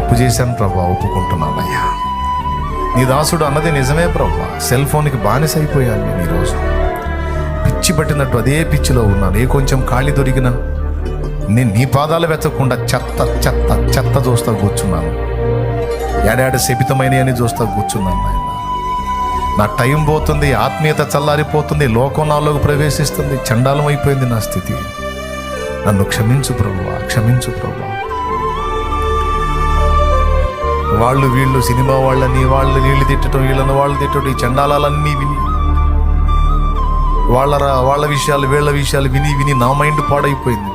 తప్పు చేశాను ప్రభా, ఒప్పుకుంటున్నానయ్యా. నీ దాసుడు అన్నది నిజమే ప్రభా, సెల్ ఫోన్కి బానిస అయిపోయాను నేను. ఈరోజు పిచ్చి పట్టినట్టు అదే పిచ్చిలో ఉన్నాను. ఏ కొంచెం ఖాళీ దొరికినా నేను నీ పాదాలు వెతకకుండా చెత్త చెత్త చెత్త చూస్తా కూర్చున్నాను. ఏడాడు శపితమైన అని చూస్తా కూర్చున్నాను నాయన. నా టైం పోతుంది, ఆత్మీయత చల్లారిపోతుంది, లోకం నాలోకి ప్రవేశిస్తుంది, చండాలం అయిపోయింది నా స్థితి. నన్ను క్షమించు ప్రభువా, క్షమించు ప్రభువా. వాళ్ళు వీళ్ళు సినిమా వాళ్ళని, వాళ్ళు నీళ్ళు తిట్టడం, వీళ్ళని వాళ్ళు తిట్టడం, ఈ చండాలాలన్నీ విని వాళ్ళ విషయాలు వీళ్ళ విషయాలు విని విని నా మైండ్ పాడైపోయింది.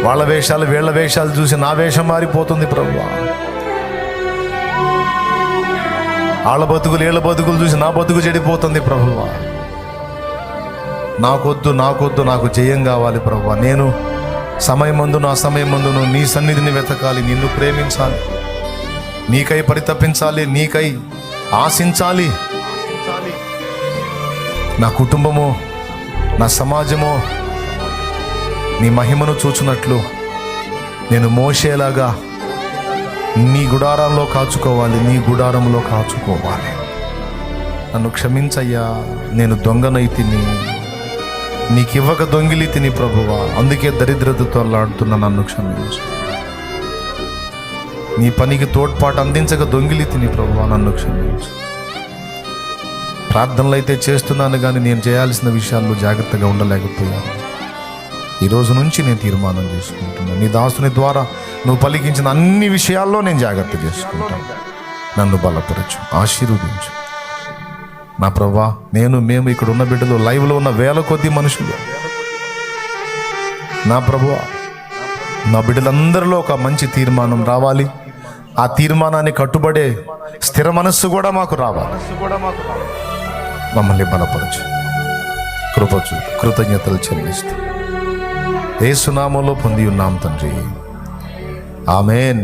వాళ్ళ వేషాలు వీళ్ళ వేషాలు చూసి నా వేషం మారిపోతుంది ప్రభువా. వాళ్ళ బతుకులు వీళ్ళ బతుకులు చూసి నా బతుకు చెడిపోతుంది ప్రభువా. నాకొద్దు నాకొద్దు, నాకు జయం కావాలి ప్రభువా. నేను సమయమందు నా సమయమందును నీ సన్నిధిని వెతకాలి, నిన్ను ప్రేమించాలి, నీకై పరితపించాలి, నీకై ఆశించాలి. నా కుటుంబము, నా సమాజము నీ మహిమను చూచున్నట్లు నేను మోషేలాగా నీ గుడారంలో కాచుకోవాలి, నీ గుడారంలో కాచుకోవాలి. నన్ను క్షమించయ్యా, నేను దొంగనైతిని, నీకివ్వక దొంగిలి తిని ప్రభువా. అందుకే దరిద్రతతో అల్లాడుతున్నా, నన్ను క్షమించు. నీ పనికి తోడ్పాటు అందించక దొంగిలి తిని ప్రభువా, నన్ను క్షమించు. ప్రార్థనలు అయితే చేస్తున్నాను కానీ నేను చేయాల్సిన విషయాల్లో జాగ్రత్తగా ఉండలేకపోయాను. ఈ రోజు నుంచి నేను తీర్మానం చేసుకుంటున్నాను, నీ దాసుని ద్వారా నువ్వు పలికించిన అన్ని విషయాల్లో నేను జాగ్రత్త చేసుకుంటాను. నన్ను బలపరచు, ఆశీర్వదించు నా ప్రభువా. మేము ఇక్కడ ఉన్న బిడ్డలు, లైవ్లో ఉన్న వేల కొద్ది మనుషులు, నా ప్రభువా, నా బిడ్డలందరిలో ఒక మంచి తీర్మానం రావాలి. ఆ తీర్మానాన్ని కట్టుబడే స్థిర మనస్సు కూడా మాకు రావాలి. మమ్మల్ని బలపరచు, కృపచు, కృతజ్ఞతలు చెల్లిస్తూ యేసు నామములో పొంది ఉన్నాం తండ్రి, ఆమేన్.